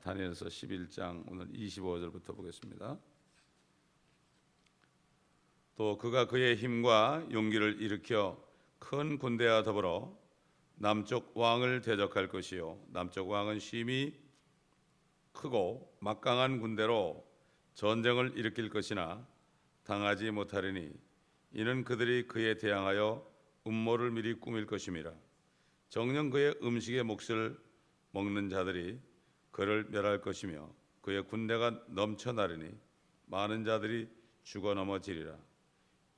다니엘서 11장 오늘 25절부터 보겠습니다. 또 그가 그의 힘과 용기를 일으켜 큰 군대와 더불어 남쪽 왕을 대적할 것이요 남쪽 왕은 심히 크고 막강한 군대로 전쟁을 일으킬 것이나 당하지 못하리니 이는 그들이 그에 대항하여 음모를 미리 꾸밀 것임이라. 정녕 그의 음식의 몫을 먹는 자들이 그를 멸할 것이며 그의 군대가 넘쳐나리니 많은 자들이 죽어 넘어지리라.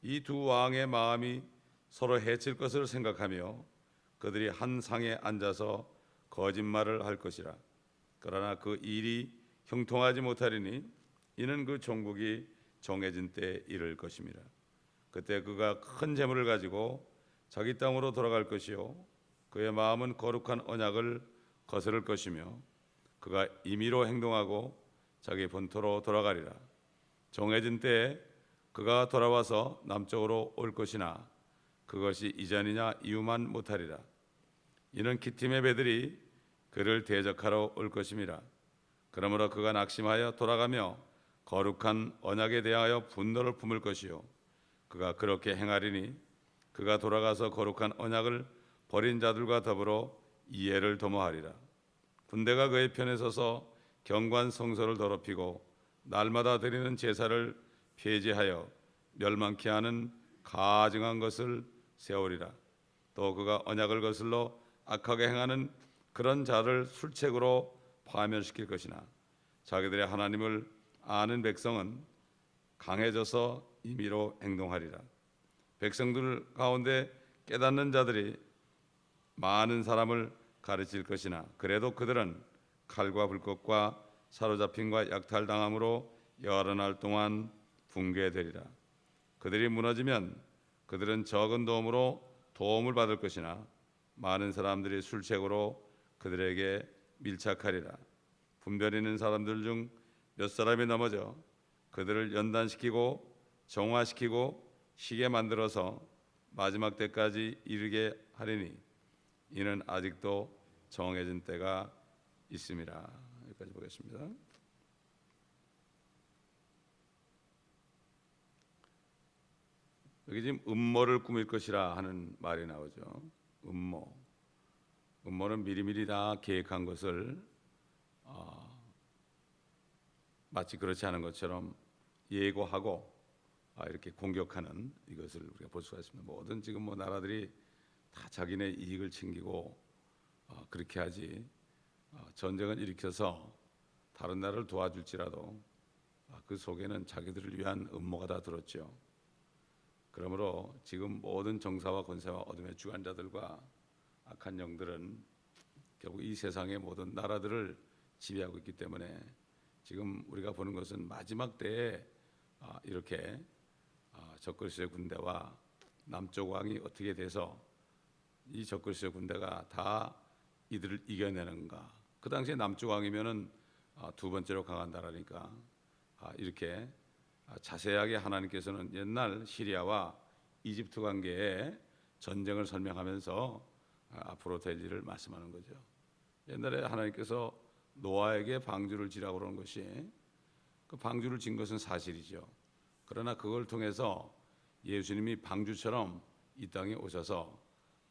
이 두 왕의 마음이 서로 해칠 것을 생각하며 그들이 한 상에 앉아서 거짓말을 할 것이라. 그러나 그 일이 형통하지 못하리니 이는 그 종국이 정해진 때에 이를 것임이라. 그때 그가 큰 재물을 가지고 자기 땅으로 돌아갈 것이요 그의 마음은 거룩한 언약을 거스를 것이며 그가 임의로 행동하고 자기 본토로 돌아가리라. 정해진 때에 그가 돌아와서 남쪽으로 올 것이나 그것이 이전이냐 이유만 못하리라. 이는 기팀의 배들이 그를 대적하러 올 것임이라. 그러므로 그가 낙심하여 돌아가며 거룩한 언약에 대하여 분노를 품을 것이요 그가 그렇게 행하리니 그가 돌아가서 거룩한 언약을 버린 자들과 더불어 이해를 도모하리라. 군대가 그의 편에 서서 경관 성소를 더럽히고 날마다 드리는 제사를 폐지하여 멸망케 하는 가증한 것을 세우리라. 또 그가 언약을 거슬러 악하게 행하는 그런 자를 술책으로 파멸시킬 것이나 자기들의 하나님을 아는 백성은 강해져서 임의로 행동하리라. 백성들 가운데 깨닫는 자들이 많은 사람을 가르칠 것이나 그래도 그들은 칼과 불꽃과 사로잡힘과 약탈당함으로 여러 날 동안 붕괴되리라. 그들이 무너지면 그들은 적은 도움으로 도움을 받을 것이나 많은 사람들이 술책으로 그들에게 밀착하리라. 분별 있는 사람들 중 몇 사람이 넘어져 그들을 연단시키고 정화시키고 시게 만들어서 마지막 때까지 이르게 하리니 이는 아직도 정해진 때가 있음이라. 여기까지 보겠습니다. 여기 지금 음모를 꾸밀 것이라 하는 말이 나오죠. 음모는 미리미리 다 계획한 것을 마치 그렇지 않은 것처럼 예고하고 이렇게 공격하는 이것을 우리가 볼 수가 있습니다. 모든 지금 나라들이 다 자기네 이익을 챙기고 그렇게 하지 전쟁을 일으켜서 다른 나라를 도와줄지라도 그 속에는 자기들을 위한 음모가 다 들었죠. 그러므로 지금 모든 정사와 권세와 어둠의 주관자들과 악한 영들은 결국 이 세상의 모든 나라들을 지배하고 있기 때문에 지금 우리가 보는 것은 마지막 때에 이렇게 적그리스도의 군대와 남쪽 왕이 어떻게 돼서 이 적그리스도의 군대가 다 이들을 이겨내는가. 그 당시에 남쪽 왕이면은 두 번째로 강한 나라니까 이렇게 자세하게 하나님께서는 옛날 시리아와 이집트 관계에 전쟁을 설명하면서 앞으로 될 일을 말씀하는 거죠. 옛날에 하나님께서 노아에게 방주를 지라고 그러는 것이 그 방주를 진 것은 사실이죠. 그러나 그걸 통해서 예수님이 방주처럼 이 땅에 오셔서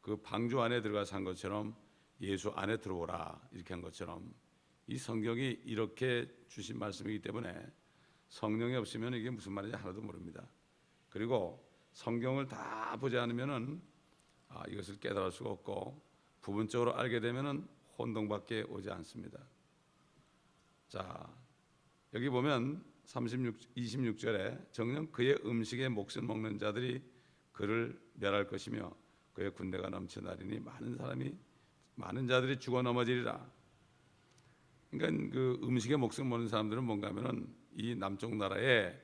그 방주 안에 들어가 산 것처럼 예수 안에 들어오라 이렇게 한 것처럼 이 성경이 이렇게 주신 말씀이기 때문에 성령이 없으면 이게 무슨 말인지 하나도 모릅니다. 그리고 성경을 다 보지 않으면은 이것을 깨달을 수가 없고 부분적으로 알게 되면은 혼동밖에 오지 않습니다. 자, 여기 보면 26절에 정녕 그의 음식에 몫을 먹는 자들이 그를 멸할 것이며 그의 군대가 넘쳐나리니 많은 자들이 죽어 넘어지리라. 그러니까 그 음식에 몫을 먹는 사람들은 뭔가 하면은 이 남쪽 나라에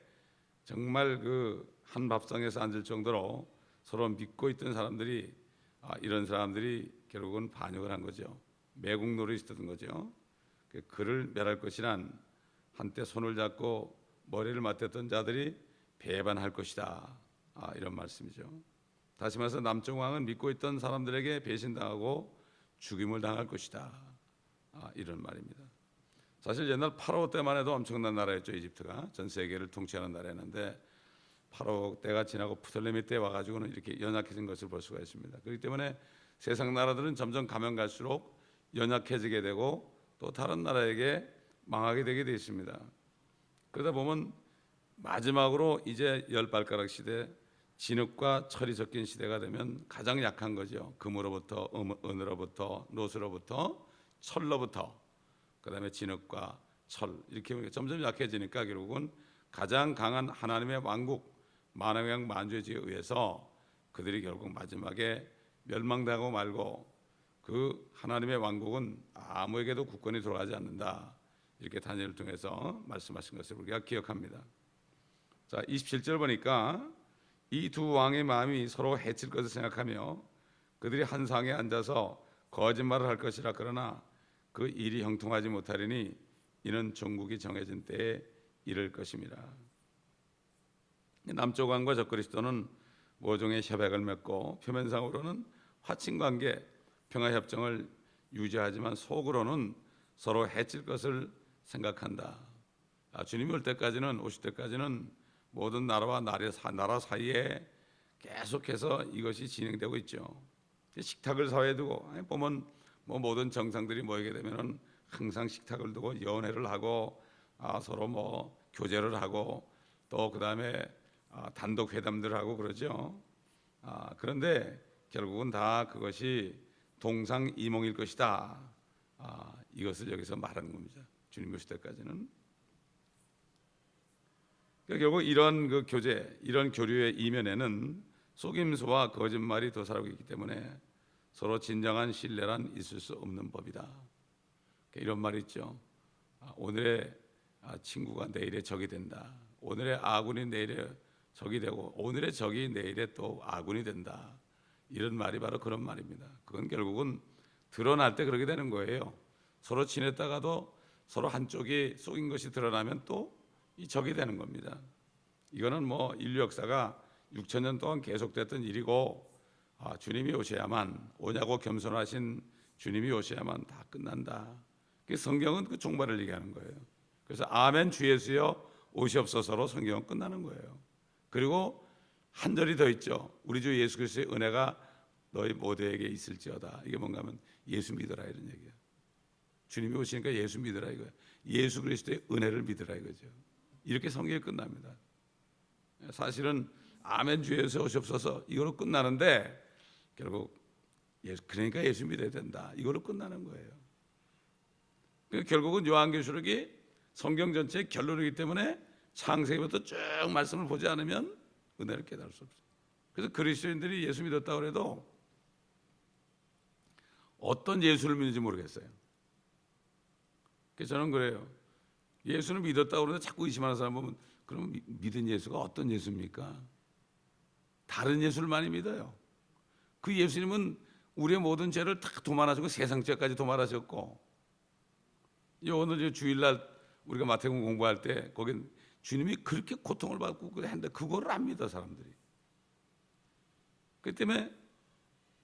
정말 그 한 밥상에서 앉을 정도로 서로 믿고 있던 사람들이 이런 사람들이 결국은 반역을 한 거죠. 매국 노릇이 있었던 거죠. 그를 멸할 것이란 한때 손을 잡고 머리를 맞댔던 자들이 배반할 것이다. 이런 말씀이죠. 다시 말해서 남쪽 왕은 믿고 있던 사람들에게 배신당하고 죽임을 당할 것이다. 이런 말입니다. 사실 옛날 파라오 때만 해도 엄청난 나라였죠. 이집트가 전 세계를 통치하는 나라였는데 파라오 때가 지나고 프톨레미 때 와가지고는 이렇게 연약해진 것을 볼 수가 있습니다. 그렇기 때문에 세상 나라들은 점점 가면 갈수록 연약해지게 되고 또 다른 나라에게 망하게 되게 되어 있습니다. 그러다 보면 마지막으로 이제 열 발가락 시대, 진흙과 철이 섞인 시대가 되면 가장 약한 거죠. 금으로부터 은으로부터 노수로부터 철로부터 그다음에 진흙과 철 이렇게 점점 약해지니까 결국은 가장 강한 하나님의 왕국 만왕의 만주에 의해서 그들이 결국 마지막에 멸망당하고 말고 그 하나님의 왕국은 아무에게도 국권이 들어가지 않는다. 이렇게 다니엘을 통해서 말씀하신 것을 우리가 기억합니다. 자, 27절 보니까 이 두 왕의 마음이 서로 해칠 것을 생각하며 그들이 한 상에 앉아서 거짓말을 할 것이라. 그러나 그 일이 형통하지 못하리니 이는 종국이 정해진 때에 이를 것입니다. 남쪽 왕과 적그리스도는 모종의 협약을 맺고 표면상으로는 화친관계, 평화협정을 유지하지만 속으로는 서로 해칠 것을 생각한다. 주님이 오실 때까지는 모든 나라와 나라 사이에 계속해서 이것이 진행되고 있죠. 식탁을 사회에 두고 보면 모든 정상들이 모이게 되면은 항상 식탁을 두고 연회를 하고 서로 교제를 하고 또 그 다음에 단독 회담들을 하고 그러죠. 그런데 결국은 다 그것이 동상이몽일 것이다. 이것을 여기서 말하는 겁니다. 주님 오실 때까지는. 그러니까 결국 이런 그 교제, 이런 교류의 이면에는 속임수와 거짓말이 도사리고 있기 때문에 서로 진정한 신뢰란 있을 수 없는 법이다. 그러니까 이런 말이 있죠. 오늘의 친구가 내일의 적이 된다. 오늘의 아군이 내일의 적이 되고 오늘의 적이 내일의 또 아군이 된다. 이런 말이 바로 그런 말입니다. 그건 결국은 드러날 때 그렇게 되는 거예요. 서로 친했다가도 서로 한쪽이 속인 것이 드러나면 또 이 적이 되는 겁니다. 이거는 인류 역사가 6,000년 동안 계속됐던 일이고 주님이 오냐고 겸손하신 주님이 오셔야만 다 끝난다. 성경은 그 종말을 얘기하는 거예요. 그래서 아멘 주 예수여 오시옵소서로 성경은 끝나는 거예요. 그리고 한 절이 더 있죠. 우리 주 예수 그리스도의 은혜가 너희 모두에게 있을지어다. 이게 뭔가 하면 예수 믿어라 이런 얘기예요. 주님이 오시니까 예수 믿으라 이거예요. 예수 그리스도의 은혜를 믿으라 이거죠. 이렇게 성경이 끝납니다. 사실은 아멘 주 예수 오시옵소서 이거로 끝나는데 결국 그러니까 예수 믿어야 된다. 이거로 끝나는 거예요. 결국은 요한계시록이 성경 전체의 결론이기 때문에 창세기부터 쭉 말씀을 보지 않으면 은혜를 깨달을 수 없어요. 그래서 그리스도인들이 예수 믿었다고 해도 어떤 예수를 믿는지 모르겠어요. 그래서 저는 그래요. 예수를 믿었다고 그러는데 자꾸 의심하는 사람 보면 그럼 믿은 예수가 어떤 예수입니까? 다른 예수를 많이 믿어요. 그 예수님은 우리의 모든 죄를 다 도말하시고 세상 죄까지 도말하셨고 오늘 주일날 우리가 마태복음 공부할 때 거긴 주님이 그렇게 고통을 받고 했는데 그거를 안 믿어 사람들이. 그렇기 때문에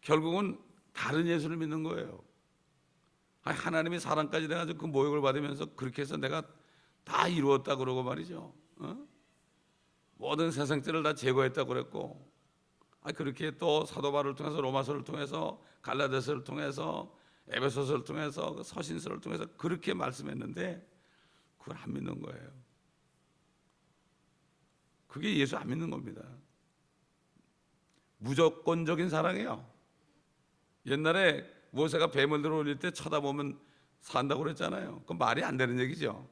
결국은 다른 예수를 믿는 거예요. 하나님이 사람까지 돼가지고 그 모욕을 받으면서 그렇게 해서 내가 다 이루었다 그러고 말이죠. 모든 세상죄를 다 제거했다 그랬고 그렇게 또 사도 바울을 통해서 로마서를 통해서 갈라디아서를 통해서 에베소서를 통해서 서신서를 통해서 그렇게 말씀했는데 그걸 안 믿는 거예요. 그게 예수 안 믿는 겁니다. 무조건적인 사랑이에요. 옛날에 모세가 뱀을 들어올릴 때 쳐다보면 산다고 그랬잖아요. 그건 말이 안 되는 얘기죠.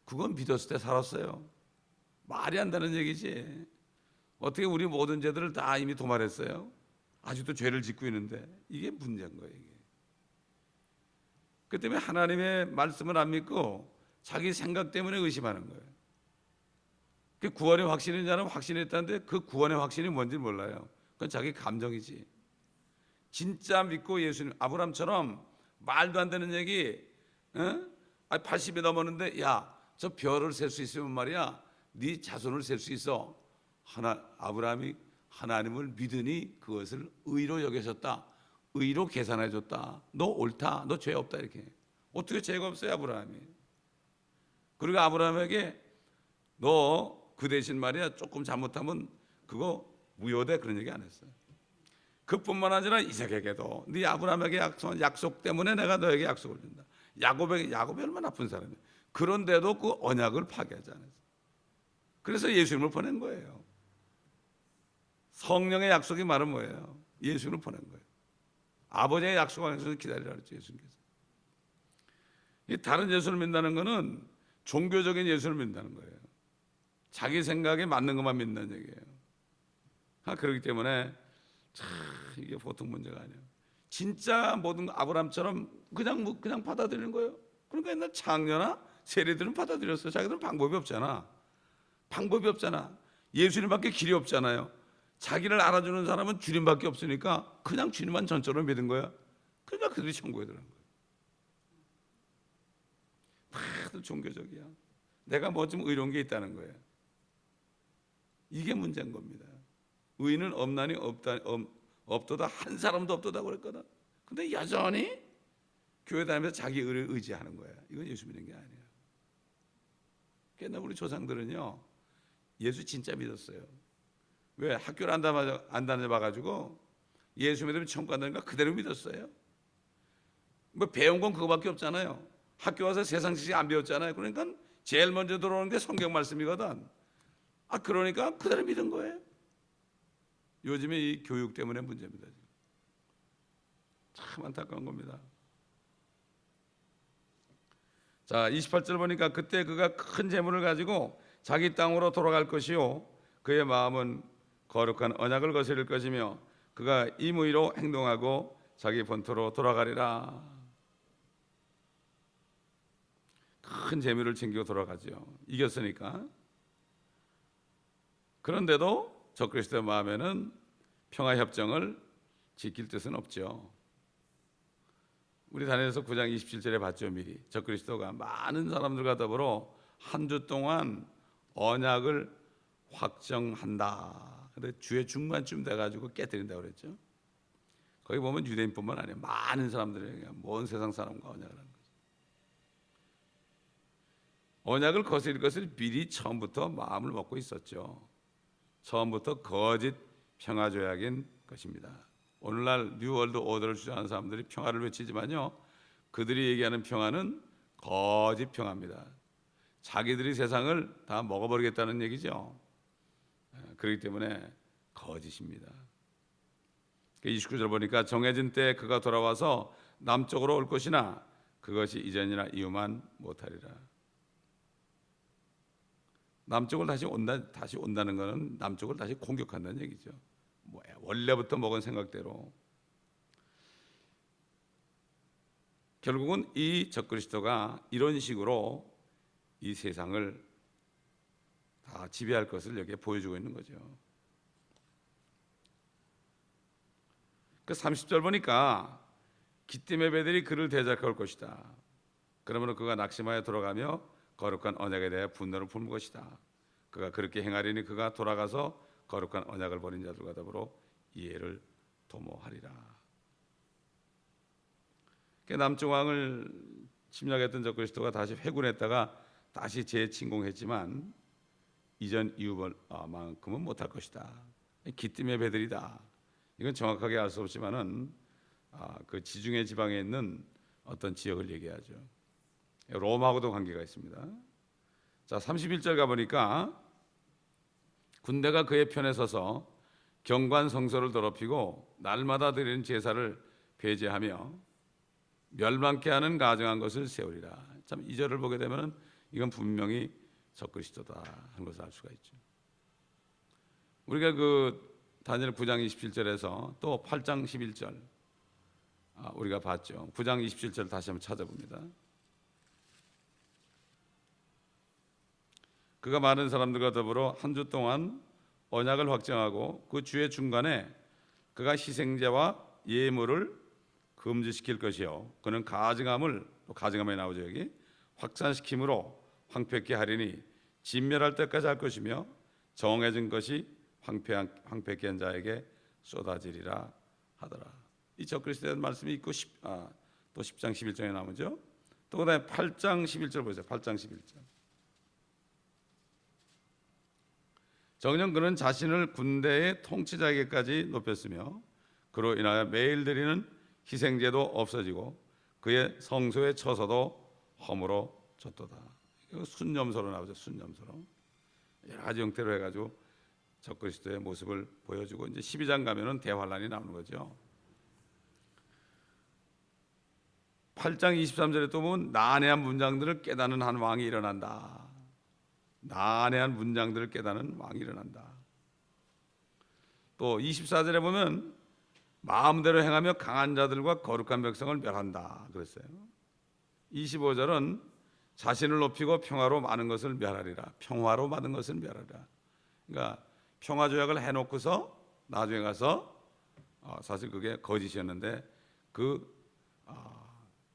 그건 믿었을 때 살았어요. 말이 안 되는 얘기지. 어떻게 우리 모든 죄들을 다 이미 도말했어요? 아직도 죄를 짓고 있는데 이게 문제인 거예요. 이게. 그 때문에 하나님의 말씀을 안 믿고 자기 생각 때문에 의심하는 거예요. 그 구원의 확신인 자는 확신했다는데 그 구원의 확신이 뭔지 몰라요. 그건 자기 감정이지. 진짜 믿고 예수님 아브라함처럼 말도 안 되는 얘기 80이 넘었는데 야 저 별을 셀 수 있으면 말이야 네 자손을 셀 수 있어. 아브라함이 하나님을 믿으니 그것을 의로 여기셨다. 의로 계산해 줬다. 너 옳다. 너 죄 없다. 이렇게. 어떻게 죄가 없어요 아브라함이. 그리고 아브라함에게 너 그 대신 말이야 조금 잘못하면 그거 무효돼, 그런 얘기 안 했어요. 그뿐만 아니라 이삭에게도 네 아브라함에게 약속한 약속 때문에 내가 너에게 약속을 준다. 야곱이 얼마나 나쁜 사람이야. 그런데도 그 언약을 파괴하지 않았어요. 그래서 예수님을 보낸 거예요. 성령의 약속이 말은 뭐예요? 예수님을 보낸 거예요. 아버지의 약속 안에서 기다리라 그랬죠, 예수님께서. 이 다른 예수를 믿는다는 것은 종교적인 예수를 믿는다는 거예요. 자기 생각에 맞는 것만 믿는 얘기예요. 그렇기 때문에 참 이게 보통 문제가 아니에요. 진짜 모든 아브라함처럼 그냥 받아들이는 거예요. 그러니까 옛날 장녀나 세리들은 받아들였어요. 자기들은 방법이 없잖아. 예수님밖에 길이 없잖아요. 자기를 알아주는 사람은 주님밖에 없으니까 그냥 주님만 전적으로 믿은 거야. 그러니까 그들이 천국에 들어간 거예요. 다들 종교적이야. 내가 뭐 좀 의로운 게 있다는 거예요. 이게 문제인 겁니다. 의인은 없나니 없도다, 한 사람도 없도다 그랬거든. 근데 여전히 교회 다니면서 자기 의를 의지하는 거야. 이건 예수 믿는 게 아니야. 그러니까 우리 조상들은요, 예수 진짜 믿었어요. 왜? 학교를 안 다녀봐가지고 예수 믿으면 천국 간다니까 그대로 믿었어요. 뭐 배운 건 그거밖에 없잖아요. 학교 와서 세상 지식 안 배웠잖아요. 그러니까 제일 먼저 들어오는 게 성경 말씀이거든. 그러니까 그대로 믿은 거예요. 요즘에 이 교육 때문에 문제입니다. 지금. 참 안타까운 겁니다. 자, 28절 보니까 그때 그가 큰 재물을 가지고 자기 땅으로 돌아갈 것이요 그의 마음은 거룩한 언약을 거스릴 것이며 그가 임의로 행동하고 자기 본토로 돌아가리라. 큰 재물을 챙기고 돌아가죠. 이겼으니까. 그런데도 적그리스도의 마음에는 평화협정을 지킬 뜻은 없죠. 우리 다니엘서 9장 27절에 봤죠. 미리 적그리스도가 많은 사람들과 더불어 한 주 동안 언약을 확정한다. 근데 주의 중간쯤 돼가지고 깨뜨린다고 그랬죠. 거기 보면 유대인뿐만 아니라 많은 사람들이 먼 세상 사람과 언약을 하는 거죠. 언약을 거스릴 것을 미리 처음부터 마음을 먹고 있었죠. 처음부터 거짓 평화조약인 것입니다. 오늘날 뉴월드 오더를 주장하는 사람들이 평화를 외치지만요, 그들이 얘기하는 평화는 거짓 평화입니다. 자기들이 세상을 다 먹어버리겠다는 얘기죠. 그렇기 때문에 거짓입니다. 29절 보니까 정해진 때 그가 돌아와서 남쪽으로 올 것이나 그것이 이전이나 이후만 못하리라. 남쪽을 다시 온다는 것은 남쪽을 다시 공격한다는 얘기죠. 원래부터 먹은 생각대로. 결국은 이 적그리스도가 이런 식으로 이 세상을 다 지배할 것을 여기에 보여주고 있는 거죠. 그 30절 보니까 기띔의 배들이 그를 대적할 것이다. 그러므로 그가 낙심하여 돌아가며 거룩한 언약에 대해 분노를 품을 것이다. 그가 그렇게 행하리니 그가 돌아가서 거룩한 언약을 버린 자들과 더불어 이해를 도모하리라. 남쪽 왕을 침략했던 적그리스도가 다시 회군했다가 다시 재침공했지만 이전 이후만큼은 못할 것이다. 기띔의 배들이다. 이건 정확하게 알 수 없지만은 그 지중해 지방에 있는 어떤 지역을 얘기하죠. 로마하고도 관계가 있습니다. 자, 31절 가보니까 군대가 그의 편에 서서 경관 성소를 더럽히고 날마다 드리는 제사를 배제하며 멸망케 하는 가증한 것을 세우리라. 참, 이 절을 보게 되면 이건 분명히 적그리스도다 하는 것을 알 수가 있죠. 우리가 그 다니엘 9장 27절에서 또 8장 11절 우리가 봤죠. 9장 27절 다시 한번 찾아봅니다. 그가 많은 사람들과 더불어 한 주 동안 언약을 확정하고 그 주의 중간에 그가 희생제와 예물을 금지시킬 것이요 그는 가증함에 나오죠. 여기 확산시킴으로 황폐케 하리니 진멸할 때까지 할 것이며 정해진 것이 황폐케 한 자에게 쏟아지리라 하더라. 이 적그리스도에 대한 말씀이 있고 또 10장 11절에 나오죠. 또 그다음에 8장 11절 보세요. 8장 11절. 정녕 그는 자신을 군대의 통치자에게까지 높였으며 그로 인하여 매일 드리는 희생제도 없어지고 그의 성소의 처소도 허물어졌도다. 이거 순념소로 나오죠. 순념소로 여러 가지 형태로 해가지고 적그리스도의 모습을 보여주고 이제 12장 가면은 대환란이 나오는 거죠. 8장 23절에 또 보면 난해한 문장들을 깨닫는 한 왕이 일어난다. 난해한 문장들을 깨닫는 왕이 일어난다. 또 24절에 보면 마음대로 행하며 강한 자들과 거룩한 백성을 멸한다 그랬어요. 25절은 자신을 높이고 평화로 많은 것을 멸하리라. 평화로 많은 것을 멸하리라. 그러니까 평화 조약을 해놓고서 나중에 가서 사실 그게 거짓이었는데 그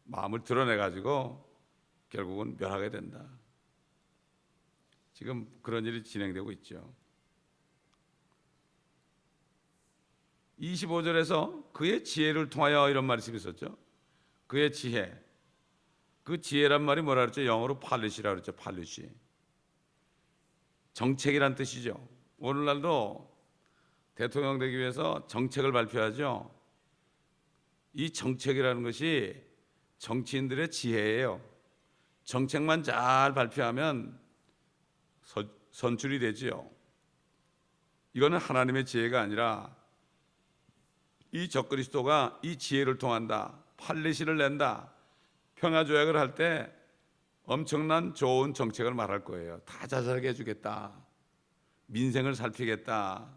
마음을 드러내 가지고 결국은 멸하게 된다. 지금 그런 일이 진행되고 있죠. 25절에서 그의 지혜를 통하여 이런 말씀이 있었죠. 그의 지혜. 그 지혜란 말이 뭐라 그랬죠? 영어로 팔루시라 그랬죠. 팔루시. 정책이란 뜻이죠. 오늘날도 대통령 되기 위해서 정책을 발표하죠. 이 정책이라는 것이 정치인들의 지혜예요. 정책만 잘 발표하면 선출이 되지요. 이거는 하나님의 지혜가 아니라 이 적그리스도가 이 지혜를 통한다. 팔레시를 낸다. 평화조약을 할 때 엄청난 좋은 정책을 말할 거예요. 다 자살하게 해주겠다. 민생을 살피겠다.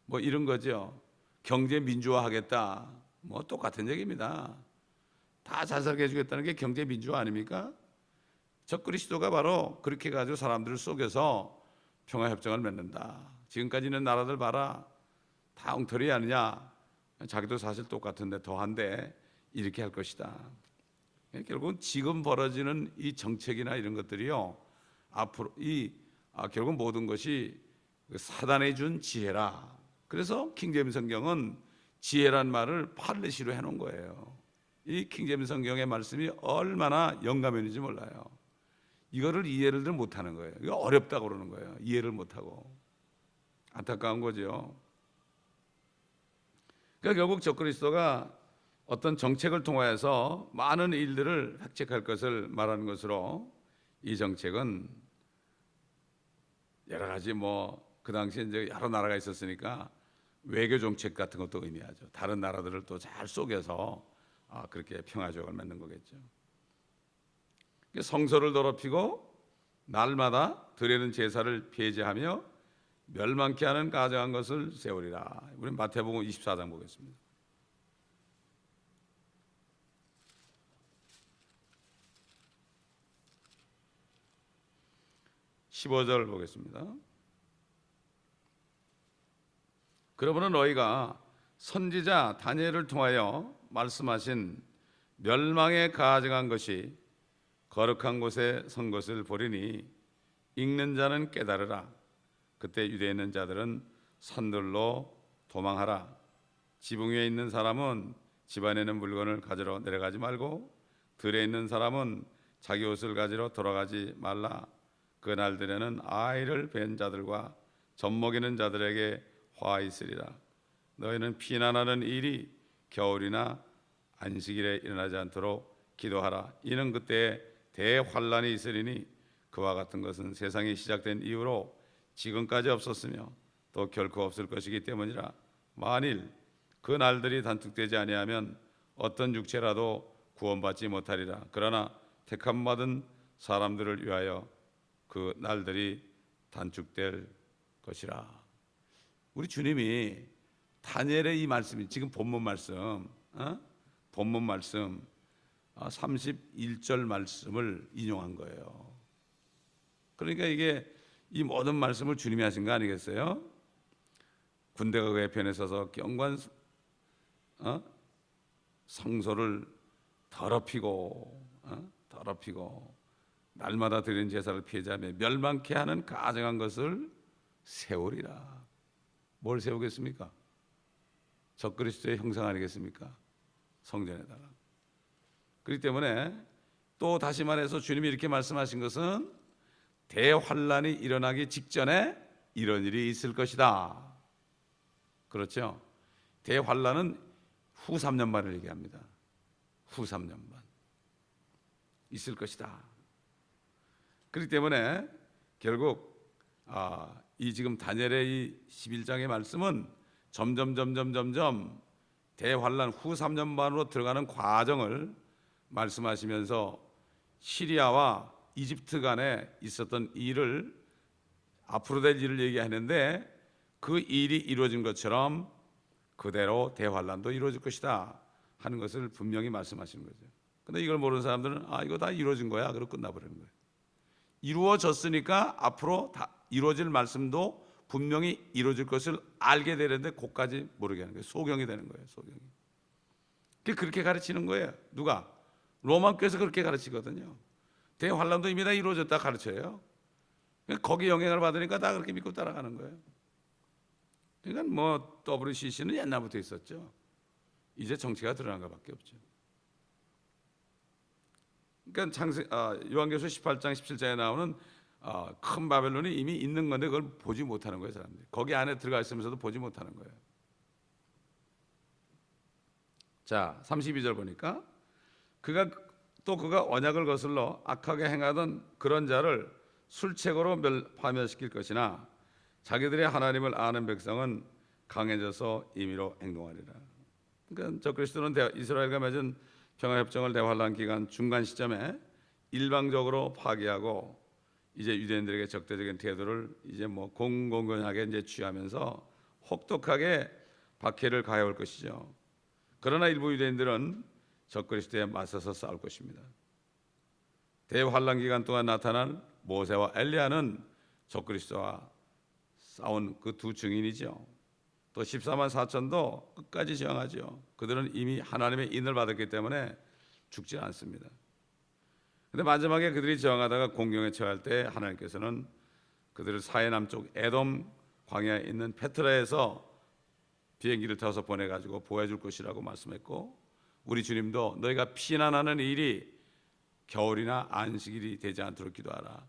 뭐 이런 거죠. 경제 민주화하겠다. 뭐 똑같은 얘기입니다. 다 자살하게 해주겠다는 게 경제 민주화 아닙니까? 적그리스도가 바로 그렇게 가지고 사람들을 속여서 평화협정을 맺는다. 지금까지 있는 나라들 봐라. 다 엉터리 아니냐. 자기도 사실 똑같은데 더한데 이렇게 할 것이다. 결국은 지금 벌어지는 이 정책이나 이런 것들이요. 앞으로 결국 모든 것이 사단이 준 지혜라. 그래서 킹제임스 성경은 지혜란 말을 팔레시로 해놓은 거예요. 이 킹제임스 성경의 말씀이 얼마나 영감했는지 몰라요. 이거를 이해를 못하는 거예요. 이거 어렵다고 그러는 거예요. 이해를 못하고. 안타까운 거죠. 그러니까 결국 적그리스도가 어떤 정책을 통하여서 많은 일들을 획책할 것을 말하는 것으로 이 정책은 여러 가지 그 당시에 이제 여러 나라가 있었으니까 외교 정책 같은 것도 의미하죠. 다른 나라들을 또 잘 속여서 그렇게 평화조약을 맺는 거겠죠. 성소를 더럽히고 날마다 드리는 제사를 폐지하며 멸망케 하는 가증한 것을 세우리라. 우리 마태복음 24장 보겠습니다. 15절 보겠습니다. 그러므로 너희가 선지자 다니엘을 통하여 말씀하신 멸망에 가증한 것이 거룩한 곳에 선 것을 보리니 읽는 자는 깨달으라. 그때 유대에 있는 자들은 산들로 도망하라. 지붕 위에 있는 사람은 집안에 있는 물건을 가지러 내려가지 말고 들에 있는 사람은 자기 옷을 가지러 돌아가지 말라. 그 날들에는 아이를 뵌 자들과 젖먹이는 자들에게 화 있으리라. 너희는 피난하는 일이 겨울이나 안식일에 일어나지 않도록 기도하라. 이는 그때에 대환란이 있으리니 그와 같은 것은 세상이 시작된 이후로 지금까지 없었으며 또 결코 없을 것이기 때문이라. 만일 그 날들이 단축되지 아니하면 어떤 육체라도 구원받지 못하리라. 그러나 택함 받은 사람들을 위하여 그 날들이 단축될 것이라. 우리 주님이 다니엘의 이 말씀이 지금 본문 말씀 31절 말씀을 인용한 거예요. 그러니까 이게 이 모든 말씀을 주님이 하신 거 아니겠어요? 군대가 그의 편에 서서 경관 성소를 더럽히고 날마다 드리는 제사를 폐지하며 멸망케 하는 가증한 것을 세우리라. 뭘 세우겠습니까? 적그리스도의 형상 아니겠습니까? 성전에다가. 그렇기 때문에 또 다시 말해서 주님이 이렇게 말씀하신 것은 대환란이 일어나기 직전에 이런 일이 있을 것이다. 그렇죠? 대환란은 후 3년만을 얘기합니다. 후 3년만 있을 것이다. 그렇기 때문에 결국 이 지금 다니엘의 이 11장의 말씀은 점점 대환란 후 3년 반으로 들어가는 과정을 말씀하시면서 시리아와 이집트 간에 있었던 일을, 앞으로 될 일을 얘기하는데 그 일이 이루어진 것처럼 그대로 대환란도 이루어질 것이다 하는 것을 분명히 말씀하시는 거죠. 근데 이걸 모르는 사람들은 이거 다 이루어진 거야, 그러고 끝나버리는 거예요. 이루어졌으니까 앞으로 다 이루어질 말씀도 분명히 이루어질 것을 알게 되는데 그것까지 모르게 하는 거예요. 소경이 되는 거예요. 소경이. 그렇게 가르치는 거예요. 누가? 로마 교회에서 그렇게 가르치거든요. 대환란도 이미 다 이루어졌다 가르쳐요. 거기 영향을 받으니까 다 그렇게 믿고 따라가는 거예요. 그러니까 뭐 WCC는 옛날부터 있었죠. 이제 정치가 드러난 것밖에 없죠. 그러니까 요한계시록 18장 17장에 나오는 큰 바벨론이 이미 있는 건데 그걸 보지 못하는 거예요. 사람들이 거기 안에 들어가 있으면서도 보지 못하는 거예요. 자, 32절 보니까 그가 언약을 거슬러 악하게 행하던 그런 자를 술책으로 파멸시킬 것이나 자기들의 하나님을 아는 백성은 강해져서 임의로 행동하리라. 그러니까 적그리스도는 이스라엘과 맺은 평화협정을 대환란 기간 중간 시점에 일방적으로 파기하고 이제 유대인들에게 적대적인 태도를 이제 뭐 공공연하게 이제 취하면서 혹독하게 박해를 가해올 것이죠. 그러나 일부 유대인들은 적그리스도에 맞서서 싸울 것입니다. 대환란 기간 동안 나타난 모세와 엘리야는 적그리스도와 싸운 그 두 증인이죠. 또 14만 4천도 끝까지 저항하죠. 그들은 이미 하나님의 인을 받았기 때문에 죽지 않습니다. 그런데 마지막에 그들이 저항하다가 공경에 처할 때 하나님께서는 그들을 사해 남쪽 에돔 광야에 있는 페트라에서 비행기를 타서 보내가지고 보호해줄 것이라고 말씀했고, 우리 주님도 너희가 피난하는 일이 겨울이나 안식일이 되지 않도록 기도하라.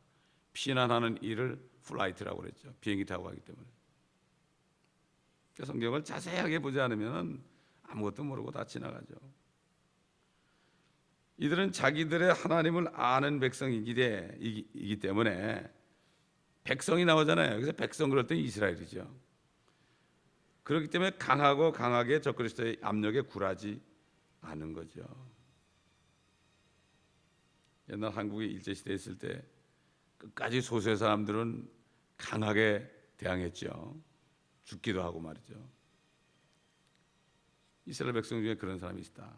피난하는 일을 플라이트라고 그랬죠. 비행기 타고 가기 때문에. 성경을 자세하게 보지 않으면 아무것도 모르고 다 지나가죠. 이들은 자기들의 하나님을 아는 백성이기 때문에, 백성이 나오잖아요. 그래서 백성 그럴 때 이스라엘이죠. 그렇기 때문에 강하게 적그리스도의 압력에 굴하지 않은 거죠. 옛날 한국이 일제시대에 있을 때 끝까지 소수의 사람들은 강하게 대항했죠. 죽기도 하고 말이죠. 이스라엘 백성 중에 그런 사람이 있다.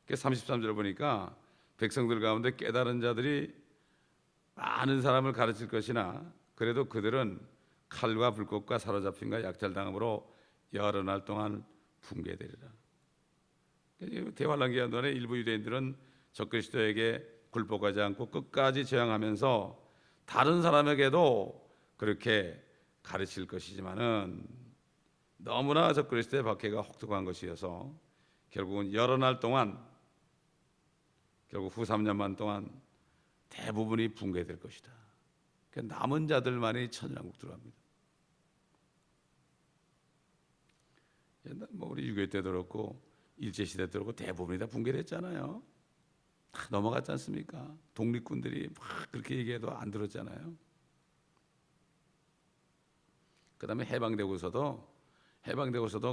33절 보니까 백성들 가운데 깨달은 자들이 많은 사람을 가르칠 것이나 그래도 그들은 칼과 불꽃과 사로잡힘과 약탈당함으로 여러 날 동안 붕괴되리라. 대환란 기간 동안에 일부 유대인들은 적그리스도에게 굴복하지 않고 끝까지 저항하면서 다른 사람에게도 그렇게 가르칠 것이지만은 너무나 적그리스도의 박해가 혹독한 것이어서 결국은 여러 날 동안, 결국 후 3년만 동안 대부분이 붕괴될 것이다. 남은 자들만이 천년왕국 들어갑니다. 옛날 우리 6.25 때도 그렇고 일제시대 때도 그렇고 대부분이 다 붕괴됐잖아요. 다 넘어갔지 않습니까? 독립군들이 막 그렇게 얘기해도 안 들었잖아요. 그 다음에 해방되고서도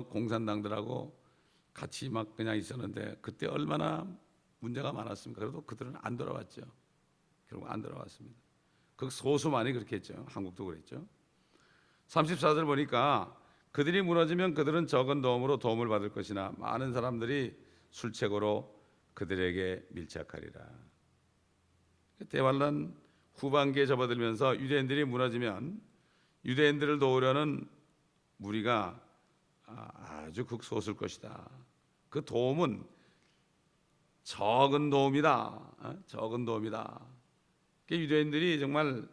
공산당들하고 같이 막 그냥 있었는데 그때 얼마나 문제가 많았습니까? 그래도 그들은 안 돌아왔죠. 결국 안 돌아왔습니다. 그 소수만이 그렇게 했죠. 한국도 그랬죠. 34절 보니까 그들이 무너지면 그들은 적은 도움으로 도움을 받을 것이나 많은 사람들이 술책으로 그들에게 밀착하리라. 대환란 후반기에 접어들면서 유대인들이 무너지면 유대인들을 도우려는 무리가 아주 극소수일 것이다. 그 도움은 적은 도움이다. 적은 도움이다. 유대인들이 정말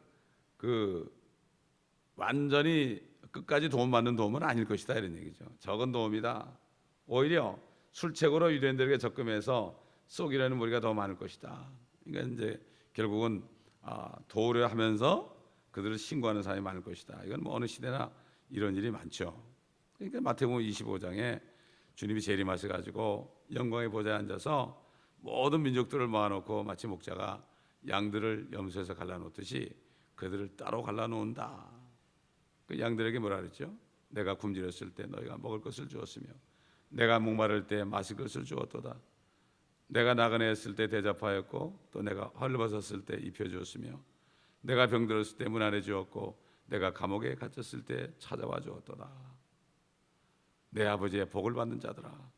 완전히 끝까지 도움받는 도움은 아닐 것이다 이런 얘기죠. 적은 도움이다. 오히려 술책으로 유대인들에게 접근해서 속이려는 무리가 더 많을 것이다. 그러니까 이제 결국은 도우려 하면서 그들을 신고하는 사람이 많을 것이다. 이건 뭐 어느 시대나 이런 일이 많죠. 그러니까 마태복음 25장에 주님이 재림하셔가지고 영광의 보좌에 앉아서 모든 민족들을 모아놓고 마치 목자가 양들을 염소에서 갈라놓듯이 그들을 따로 갈라놓는다. 그 양들에게 뭐라 그랬죠? 내가 굶주렸을 때 너희가 먹을 것을 주었으며 내가 목마를 때 마실 것을 주었도다. 내가 나그네였을 때 대접하였고 또 내가 헐벗었을 때 입혀주었으며 내가 병들었을 때 문 안에 주었고 내가 감옥에 갇혔을 때 찾아와 주었도다. 내 아버지의 복을 받는 자들아,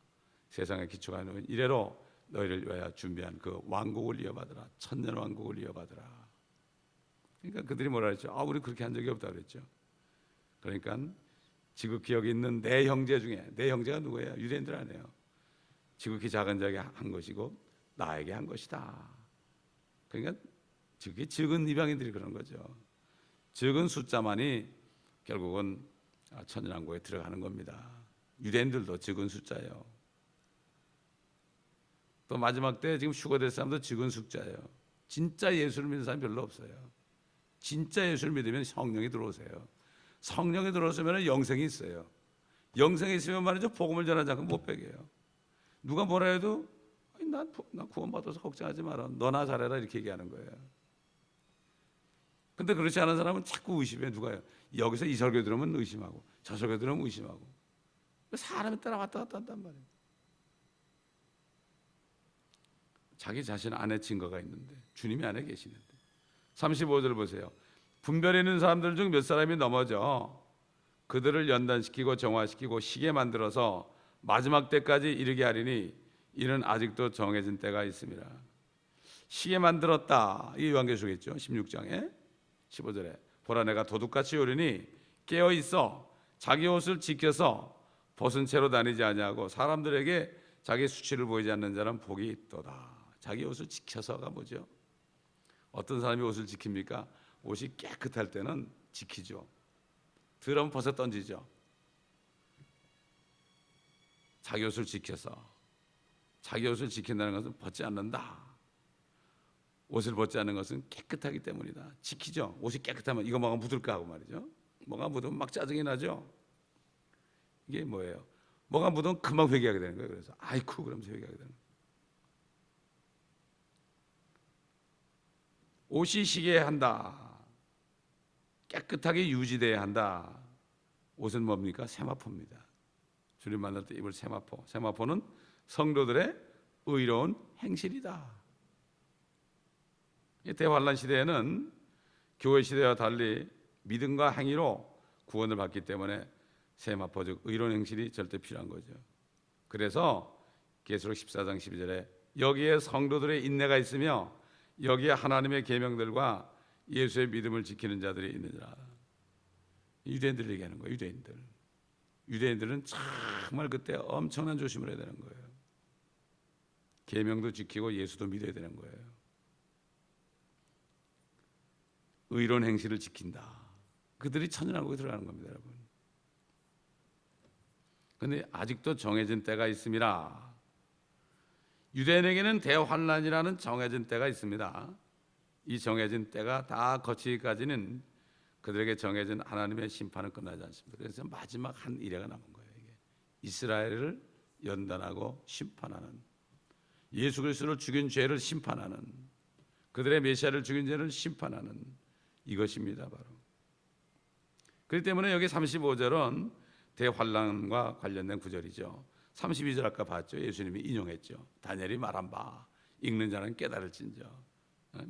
세상의 기초가 있는 이래로 너희를 위하여 준비한 그 왕국을 이어받으라. 천년 왕국을 이어받으라. 그러니까 그들이 뭐라 그랬죠? 우리 그렇게 한 적이 없다 그랬죠. 그러니까 지극히 여기 있는 내 형제 중에, 내 형제가 누구예요? 유대인들 아니에요. 지극히 작은 자에게 한 것이고 나에게 한 것이다. 그러니까 지극히 적은 이방인들이 그런 거죠. 적은 숫자만이 결국은 천년왕국에 들어가는 겁니다. 유대인들도 적은 숫자예요. 또 마지막 때 지금 휴거될 사람도 적은 숫자예요. 진짜 예수를 믿는 사람이 별로 없어요. 진짜 예수를 믿으면 성령이 들어오세요. 성령이 들어오시면 영생이 있어요. 영생이 있으면 말이죠, 복음을 전하지 않고 못 배겨요. 누가 뭐라 해도 난 구원받아서 걱정하지 마라, 너나 잘해라, 이렇게 얘기하는 거예요. 근데 그렇지 않은 사람은 자꾸 의심해. 누가요? 여기서 이 설교 들으면 의심하고 저 설교 들으면 의심하고, 사람이 따라 왔다 갔다 한단 말이에요. 자기 자신 안에 증거가 있는데, 주님이 안에 계시는데. 35절 보세요. 분별해 있는 사람들 중 몇 사람이 넘어져 그들을 연단시키고 정화시키고 시게 만들어서 마지막 때까지 이르게 하리니 이는 아직도 정해진 때가 있습니다. 시게 만들었다. 이게 요한계시록이겠죠. 16장에 15절에 보라 내가 도둑같이 오리니 깨어 있어 자기 옷을 지켜서 벗은 채로 다니지 아니하고 사람들에게 자기 수치를 보이지 않는 자는 복이 있도다. 자기 옷을 지켜서가 뭐죠? 어떤 사람이 옷을 지킵니까? 옷이 깨끗할 때는 지키죠. 더러면 벗어 던지죠. 자기 옷을 지켜서, 자기 옷을 지킨다는 것은 벗지 않는다. 옷을 벗지 않는 것은 깨끗하기 때문이다. 지키죠. 옷이 깨끗하면 이거 뭐가 묻을까 하고 말이죠. 뭐가 묻으면 막 짜증이 나죠. 이게 뭐예요? 뭐가 묻으면 금방 회개하게 되는 거예요. 그래서 아이쿠 그러면서 회개하게 되는 거예요. 옷이 시게 한다. 깨끗하게 유지돼야 한다. 옷은 뭡니까? 세마포입니다. 주님 만날 때 입을 세마포. 세마포는 성도들의 의로운 행실이다. 대환란 시대에는 교회 시대와 달리 믿음과 행위로 구원을 받기 때문에 세마포 즉 의로운 행실이 절대 필요한 거죠. 그래서 계시록 14장 12절에 여기에 성도들의 인내가 있으며 여기에 하나님의 계명들과 예수의 믿음을 지키는 자들이 있느니라. 유대인들 얘기하는 거예요. 유대인들은 정말 그때 엄청난 조심을 해야 되는 거예요. 계명도 지키고 예수도 믿어야 되는 거예요. 의로운 행실을 지킨다. 그들이 천년왕국에 들어가는 겁니다, 여러분. 그런데 아직도 정해진 때가 있습니다. 유대인에게는 대환란이라는 정해진 때가 있습니다. 이 정해진 때가 다 거치기까지는 그들에게 정해진 하나님의 심판은 끝나지 않습니다. 그래서 마지막 한 이래가 남은 거예요. 이게 이스라엘을 연단하고 심판하는, 예수 그리스도를 죽인 죄를 심판하는, 그들의 메시아를 죽인 죄를 심판하는 이것입니다. 바로. 그렇기 때문에 여기 35절은 대환란과 관련된 구절이죠. 32절 아까 봤죠. 예수님이 인용했죠. 다니엘이 말한 바 읽는 자는 깨달을진저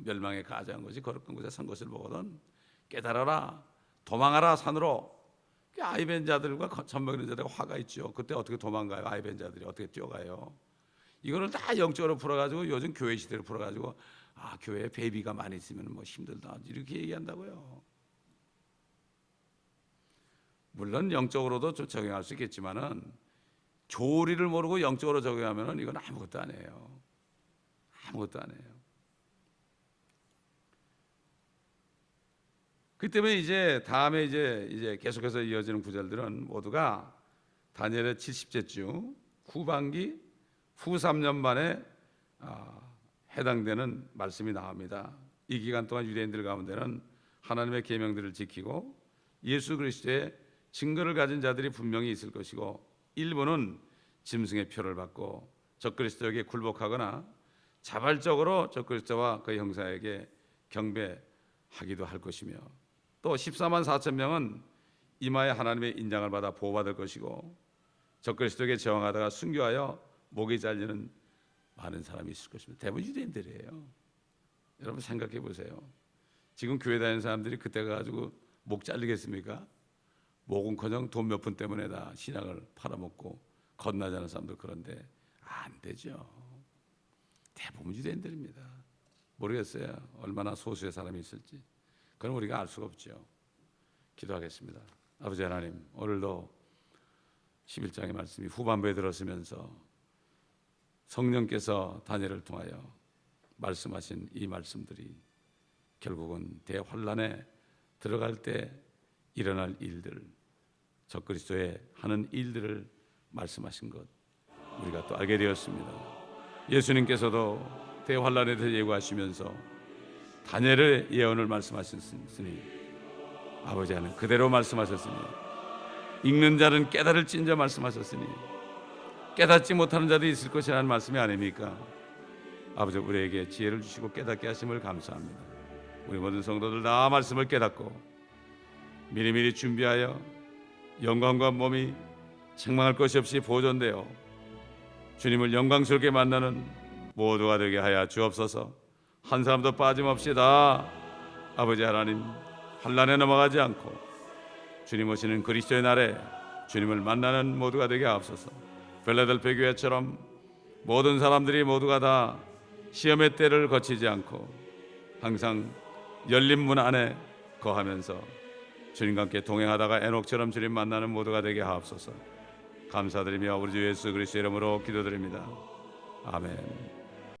멸망에 가져간 것이 거룩한 곳에 선 것을 보거든 깨달아라, 도망하라 산으로. 아이벤 자들과 젖먹이는 자들과 화가 있죠. 그때 어떻게 도망가요? 아이벤 자들이 어떻게 뛰어가요? 이거를 다 영적으로 풀어가지고 요즘 교회 시대로 풀어가지고 교회에 베이비가 많이 있으면 뭐 힘들다 이렇게 얘기한다고요. 물론 영적으로도 좀 적용할 수 있겠지만은 교리를 모르고 영적으로 적용하면은 이건 아무것도 아니에요. 아무것도 아니에요. 그 때문에 이제 다음에 이제 계속해서 이어지는 구절들은 모두가 다니엘의 70째 주 후반기 후 3년 만에 해당되는 말씀이 나옵니다. 이 기간 동안 유대인들 가운데는 하나님의 계명들을 지키고 예수 그리스도의 증거를 가진 자들이 분명히 있을 것이고, 일부는 짐승의 표를 받고 적그리스도에게 굴복하거나 자발적으로 적그리스도와 그 형사에게 경배하기도 할 것이며, 또 14만 4천 명은 이마에 하나님의 인장을 받아 보호받을 것이고, 적그리스도에게 저항하다가 순교하여 목이 잘리는 많은 사람이 있을 것입니다. 대부분 유대인들이에요. 여러분 생각해 보세요. 지금 교회 다니는 사람들이 그때 가지고 목 잘리겠습니까? 목은커녕 돈 몇 푼 때문에 다 신앙을 팔아먹고 건너자는 사람들, 그런데 안 되죠. 대부분 유대인들입니다. 모르겠어요. 얼마나 소수의 사람이 있을지. 그건 우리가 알 수가 없죠. 기도하겠습니다. 아버지 하나님, 오늘도 11장의 말씀이 후반부에 들었으면서 성령께서 다니엘을 통하여 말씀하신 이 말씀들이 결국은 대환란에 들어갈 때 일어날 일들, 적그리스도의 하는 일들을 말씀하신 것 우리가 또 알게 되었습니다. 예수님께서도 대환란에 대해 예고하시면서 다니엘의 예언을 말씀하셨으니 아버지 하나님 그대로 말씀하셨으니, 읽는 자는 깨달을진저 말씀하셨으니 깨닫지 못하는 자도 있을 것이라는 말씀이 아닙니까? 아버지, 우리에게 지혜를 주시고 깨닫게 하심을 감사합니다. 우리 모든 성도들 다 말씀을 깨닫고 미리미리 준비하여 영광과 몸이 책망할 것이 없이 보존되어 주님을 영광스럽게 만나는 모두가 되게 하여 주옵소서. 한 사람도 빠짐없이 다 아버지 하나님 환난에 넘어가지 않고 주님 오시는 그리스도의 날에 주님을 만나는 모두가 되게 하옵소서. 필라델피아 교회처럼 모든 사람들이 모두가 다 시험의 때를 거치지 않고 항상 열린 문 안에 거하면서 주님과 함께 동행하다가 에녹처럼 주님 만나는 모두가 되게 하옵소서. 감사드리며 우리 주 예수 그리스도의 이름으로 기도드립니다. 아멘.